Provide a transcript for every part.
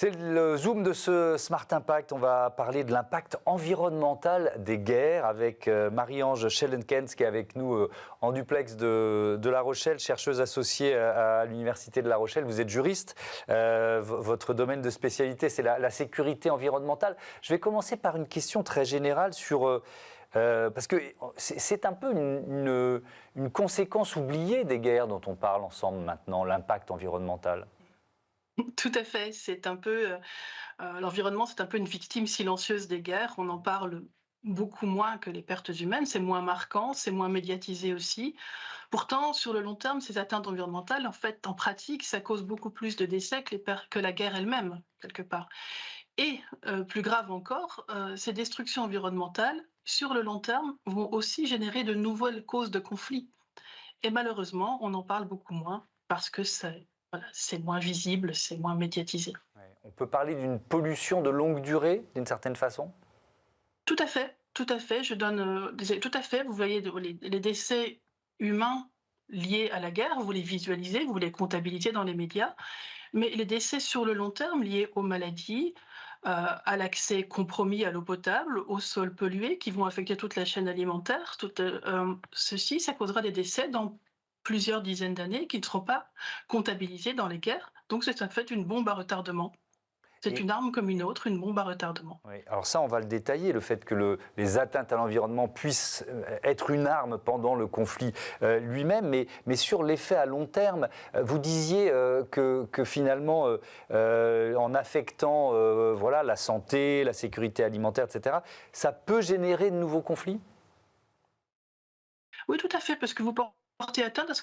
C'est le zoom de ce Smart Impact. On va parler de l'impact environnemental des guerres avec Marie-Ange Schellenkens qui est avec nous en duplex de La Rochelle, chercheuse associée à l'Université de La Rochelle. Vous êtes juriste. Votre domaine de spécialité, c'est la sécurité environnementale. Je vais commencer par une question très générale sur... parce que c'est un peu une conséquence oubliée des guerres dont on parle ensemble maintenant, l'impact environnemental. Tout à fait, c'est un peu, l'environnement, c'est un peu une victime silencieuse des guerres. On en parle beaucoup moins que les pertes humaines, c'est moins marquant, c'est moins médiatisé aussi. Pourtant, sur le long terme, ces atteintes environnementales, en fait, en pratique, ça cause beaucoup plus de décès que la guerre elle-même, quelque part. Et plus grave encore, ces destructions environnementales, sur le long terme, vont aussi générer de nouvelles causes de conflits. Et malheureusement, on en parle beaucoup moins parce que voilà, c'est moins visible, c'est moins médiatisé. Ouais. On peut parler d'une pollution de longue durée, d'une certaine façon? Tout à fait, tout à fait. Je donne tout à fait. Vous voyez les décès humains liés à la guerre, vous les visualisez, vous les comptabilisez dans les médias, mais les décès sur le long terme liés aux maladies, à l'accès compromis à l'eau potable, aux sols pollués qui vont affecter toute la chaîne alimentaire, ceci, ça causera des décès dans plusieurs dizaines d'années qui ne seront pas comptabilisés dans les guerres. Donc c'est en fait une bombe à retardement. C'est Et, une arme comme une autre, une bombe à retardement. oui, alors ça, on va le détailler, le fait que les atteintes à l'environnement puissent être une arme pendant le conflit lui-même, mais sur l'effet à long terme, vous disiez que finalement, en affectant voilà, la santé, la sécurité alimentaire, etc., ça peut générer de nouveaux conflits? Oui, tout à fait, parce que vous portez atteinte à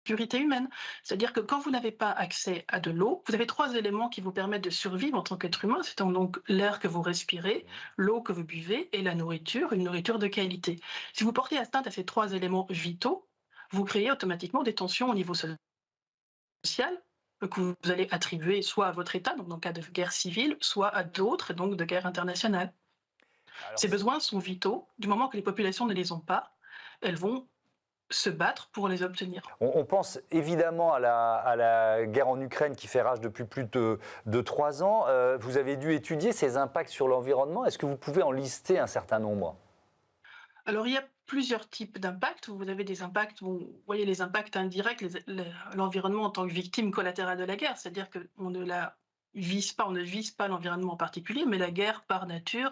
sécurité humaine. C'est-à-dire que quand vous n'avez pas accès à de l'eau, vous avez 3 éléments qui vous permettent de survivre en tant qu'être humain. C'est donc l'air que vous respirez, l'eau que vous buvez et la nourriture, une nourriture de qualité. Si vous portez atteinte à ces 3 éléments vitaux, vous créez automatiquement des tensions au niveau social que vous allez attribuer soit à votre État, donc dans le cas de guerre civile, soit à d'autres, donc de guerre internationale. Alors, Ces besoins sont vitaux. Du moment que les populations ne les ont pas, elles vont se battre pour les obtenir. on pense évidemment à la guerre en Ukraine qui fait rage depuis plus de 3 ans. Vous avez dû étudier ses impacts sur l'environnement. Est-ce que vous pouvez en lister un certain nombre? Alors, il y a plusieurs types d'impacts. Vous avez des impacts, vous voyez les impacts indirects, l'environnement en tant que victime collatérale de la guerre, c'est-à-dire qu'on ne la vise pas, on ne vise pas l'environnement en particulier, mais la guerre, par nature,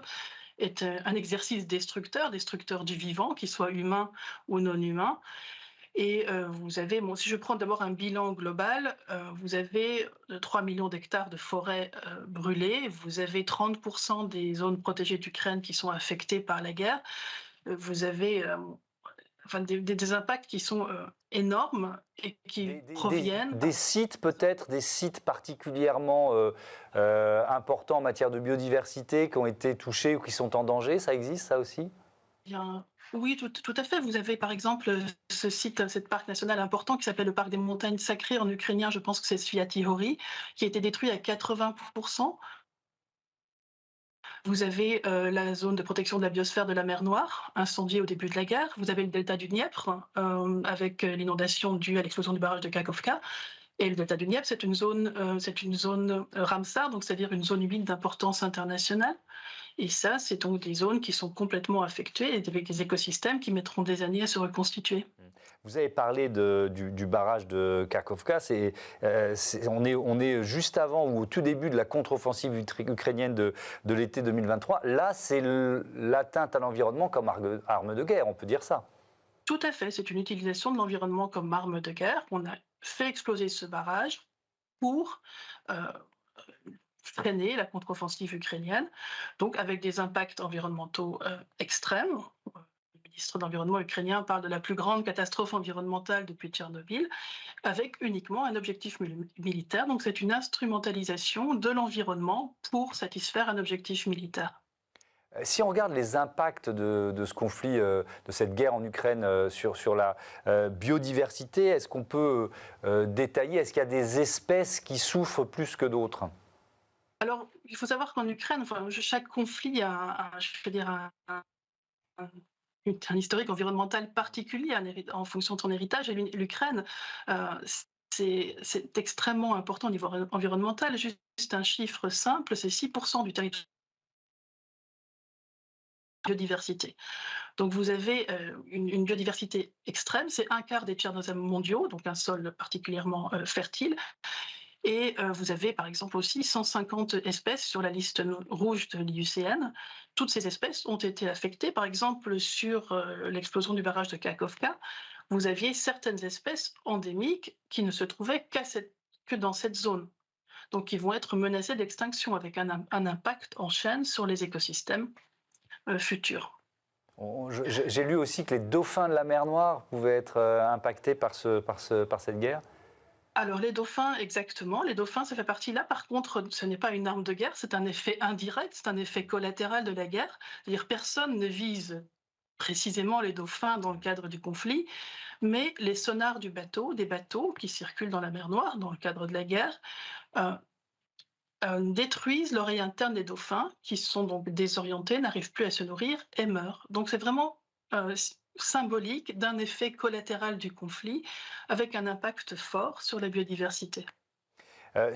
est un exercice destructeur, destructeur du vivant, qu'il soit humain ou non humain. Et vous avez, bon, si je prends d'abord un bilan global, vous avez 3 millions d'hectares de forêts brûlées, vous avez 30% des zones protégées d'Ukraine qui sont affectées par la guerre, vous avez enfin, des impacts qui sont énormes et qui proviennent. Des sites peut-être, des sites particulièrement importants en matière de biodiversité qui ont été touchés ou qui sont en danger, ça existe ça aussi? Bien, oui, tout à fait. Vous avez par exemple ce site, cet parc national important qui s'appelle le parc des montagnes sacrées en ukrainien, je pense que c'est Sviatihori, qui a été détruit à 80%. Vous avez la zone de protection de la biosphère de la mer Noire, incendiée au début de la guerre. Vous avez le delta du Dniepr, avec l'inondation due à l'explosion du barrage de Kakhovka. Et le delta du Dniepr, c'est une zone Ramsar, donc c'est-à-dire une zone humide d'importance internationale. Et ça, c'est donc des zones qui sont complètement affectées et avec des écosystèmes qui mettront des années à se reconstituer. Vous avez parlé du barrage de Kakhovka. On est juste avant ou au tout début de la contre-offensive ukrainienne de l'été 2023. Là, c'est l'atteinte à l'environnement comme arme de guerre, on peut dire ça. Tout à fait, c'est une utilisation de l'environnement comme arme de guerre. On a fait exploser ce barrage pour euh, freiner la contre-offensive ukrainienne, donc avec des impacts environnementaux extrêmes. Le ministre de l'Environnement ukrainien parle de la plus grande catastrophe environnementale depuis Tchernobyl, avec uniquement un objectif militaire. Donc c'est une instrumentalisation de l'environnement pour satisfaire un objectif militaire. Si on regarde les impacts de ce conflit, de cette guerre en Ukraine sur la biodiversité, est-ce qu'on peut détailler, est-ce qu'il y a des espèces qui souffrent plus que d'autres? Alors, il faut savoir qu'en Ukraine, enfin, chaque conflit a, je veux dire, un- un historique environnemental particulier en fonction de son héritage. Et l'Ukraine, c'est extrêmement important au niveau environnemental. Juste un chiffre simple, c'est 6% du territoire de biodiversité. Donc vous avez une biodiversité extrême, c'est un quart des tchernozèmes mondiaux, donc un sol particulièrement fertile. Et vous avez par exemple aussi 150 espèces sur la liste rouge de l'IUCN. Toutes ces espèces ont été affectées. Par exemple, sur l'explosion du barrage de Kakhovka, vous aviez certaines espèces endémiques qui ne se trouvaient que dans cette zone. Donc qui vont être menacées d'extinction avec un impact en chaîne sur les écosystèmes futurs. J'ai lu aussi que les dauphins de la mer Noire pouvaient être impactés par cette guerre. Alors les dauphins, exactement. Les dauphins, ça fait partie là. Par contre, ce n'est pas une arme de guerre, c'est un effet indirect, c'est un effet collatéral de la guerre. C'est-à-dire personne ne vise précisément les dauphins dans le cadre du conflit, mais les sonars des bateaux qui circulent dans la mer Noire dans le cadre de la guerre, euh, détruisent l'oreille interne des dauphins, qui sont donc désorientés, n'arrivent plus à se nourrir et meurent. Donc c'est vraiment symbolique d'un effet collatéral du conflit, avec un impact fort sur la biodiversité.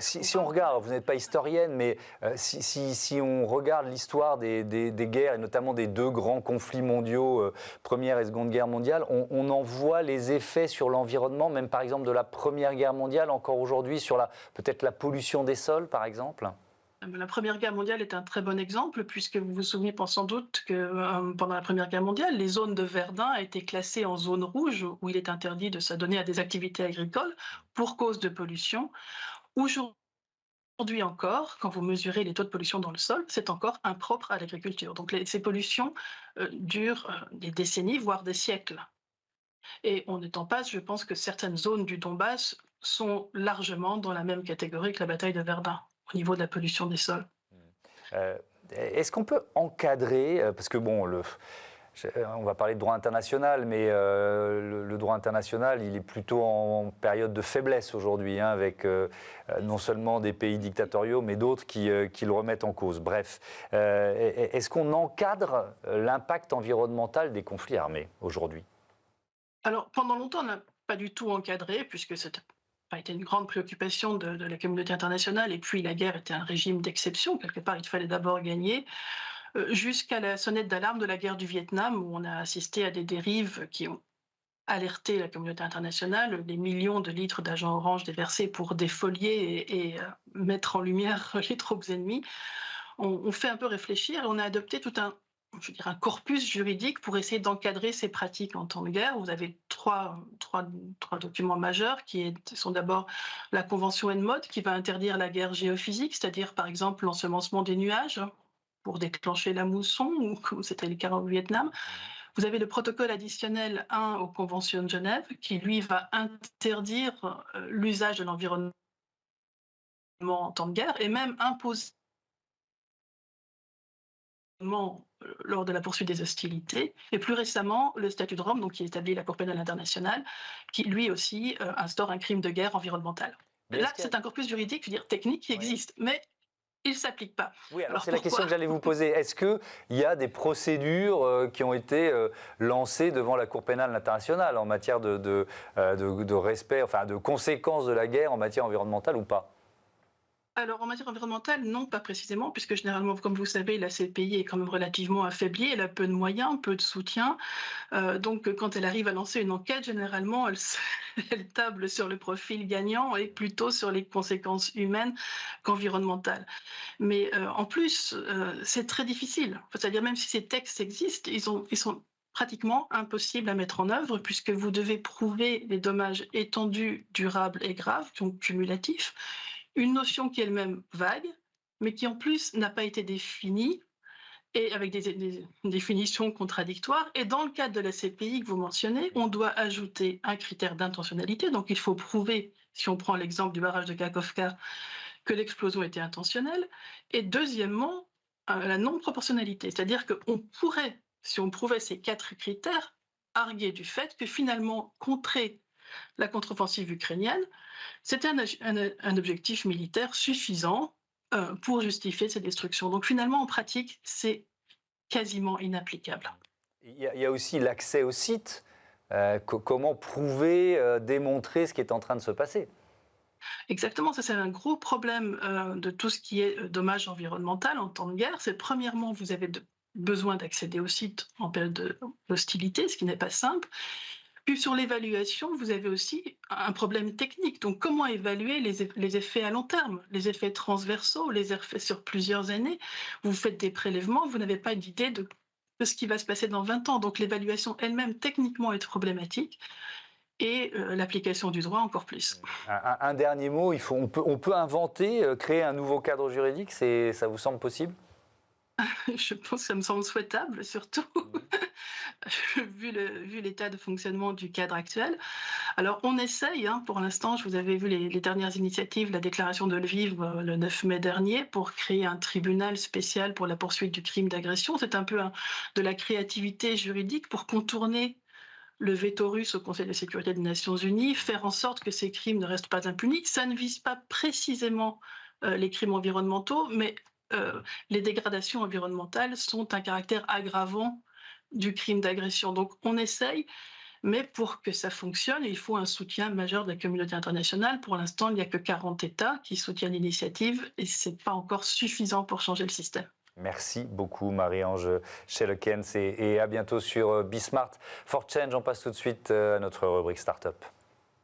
Si on regarde, vous n'êtes pas historienne, mais si on regarde l'histoire des guerres, et notamment des deux grands conflits mondiaux, Première et Seconde Guerre mondiale, on en voit les effets sur l'environnement, même par exemple de la Première Guerre mondiale, encore aujourd'hui, sur peut-être la pollution des sols, par exemple. La Première Guerre mondiale est un très bon exemple, puisque vous vous souvenez sans doute que pendant la Première Guerre mondiale, les zones de Verdun a été classées en zone rouge, où il est interdit de s'adonner à des activités agricoles pour cause de pollution. Aujourd'hui encore, quand vous mesurez les taux de pollution dans le sol, c'est encore impropre à l'agriculture. Donc ces pollutions durent des décennies, voire des siècles. Et on est en passe, je pense que certaines zones du Donbass sont largement dans la même catégorie que la bataille de Verdun, au niveau de la pollution des sols. Est-ce qu'on peut encadrer, parce que bon, on va parler de droit international, mais le droit international, il est plutôt en période de faiblesse aujourd'hui, hein, avec non seulement des pays dictatoriaux, mais d'autres qui le remettent en cause. Bref, est-ce qu'on encadre l'impact environnemental des conflits armés aujourd'hui? Alors, pendant longtemps, on n'a pas du tout encadré, puisque ça n'a pas été une grande préoccupation de la communauté internationale, et puis la guerre était un régime d'exception. Quelque part, il fallait d'abord gagner. Jusqu'à la sonnette d'alarme de la guerre du Vietnam, où on a assisté à des dérives qui ont alerté la communauté internationale, les millions de litres d'agent orange déversés pour défolier et mettre en lumière les troupes ennemies, on fait un peu réfléchir et on a adopté tout un, je veux dire, un corpus juridique pour essayer d'encadrer ces pratiques en temps de guerre. Vous avez trois documents majeurs qui sont d'abord la Convention ENMOD, qui va interdire la guerre géophysique, c'est-à-dire par exemple l'ensemencement des nuages pour déclencher la mousson, ou comme c'était le cas au Vietnam. Vous avez le protocole additionnel 1 aux conventions de Genève, qui lui va interdire l'usage de l'environnement en temps de guerre, et même imposer lors de la poursuite des hostilités, et plus récemment le statut de Rome, donc qui établit la Cour pénale internationale, qui lui aussi instaure un crime de guerre environnemental. Là, c'est un corpus juridique, je veux dire, technique qui existe, mais il ne s'applique pas. Oui, alors c'est la question que j'allais vous poser. Est-ce qu'il y a des procédures qui ont été lancées devant la Cour pénale internationale en matière de respect, enfin de conséquences de la guerre en matière environnementale ou pas? Alors, en matière environnementale, non, pas précisément, puisque généralement, comme vous savez, la CPI est quand même relativement affaiblie, elle a peu de moyens, peu de soutien. Donc, quand elle arrive à lancer une enquête, généralement, elle table sur le profil gagnant et plutôt sur les conséquences humaines qu'environnementales. Mais en plus, c'est très difficile. C'est-à-dire, même si ces textes existent, ils sont pratiquement impossibles à mettre en œuvre, puisque vous devez prouver les dommages étendus, durables et graves, donc cumulatifs, une notion qui est elle-même vague, mais qui en plus n'a pas été définie, et avec des définitions contradictoires. Et dans le cadre de la CPI que vous mentionnez, on doit ajouter un critère d'intentionnalité. Donc il faut prouver, si on prend l'exemple du barrage de Kakhovka, que l'explosion était intentionnelle. Et deuxièmement, la non-proportionnalité. C'est-à-dire qu'on pourrait, si on prouvait ces 4 critères, arguer du fait que finalement, contrer la contre-offensive ukrainienne, c'était un objectif militaire suffisant pour justifier ces destructions. Donc finalement, en pratique, c'est quasiment inapplicable. Il y a aussi l'accès au site. Comment prouver, démontrer ce qui est en train de se passer? Exactement, ça c'est un gros problème de tout ce qui est dommage environnemental en temps de guerre. C'est premièrement, vous avez besoin d'accéder au site en période d'hostilité, ce qui n'est pas simple. Puis sur l'évaluation, vous avez aussi un problème technique. Donc comment évaluer les effets à long terme, les effets transversaux, les effets sur plusieurs années? Vous faites des prélèvements, vous n'avez pas d'idée de ce qui va se passer dans 20 ans. Donc l'évaluation elle-même techniquement est problématique et l'application du droit encore plus. Un dernier mot, on peut inventer, créer un nouveau cadre juridique, ça vous semble possible? Je pense que ça me semble souhaitable, surtout Mmh. vu l'état de fonctionnement du cadre actuel. Alors, on essaye, hein, pour l'instant, je vous avais vu les dernières initiatives, la déclaration de Lviv le 9 mai dernier, pour créer un tribunal spécial pour la poursuite du crime d'agression. C'est un peu de la créativité juridique pour contourner le veto russe au Conseil de sécurité des Nations Unies, faire en sorte que ces crimes ne restent pas impunis. Ça ne vise pas précisément les crimes environnementaux, mais les dégradations environnementales sont un caractère aggravant du crime d'agression. Donc on essaye, mais pour que ça fonctionne, il faut un soutien majeur de la communauté internationale. Pour l'instant, il n'y a que 40 États qui soutiennent l'initiative et ce n'est pas encore suffisant pour changer le système. Merci beaucoup Marie-Ange Schellekens et à bientôt sur Bismart for Change. On passe tout de suite à notre rubrique Startup.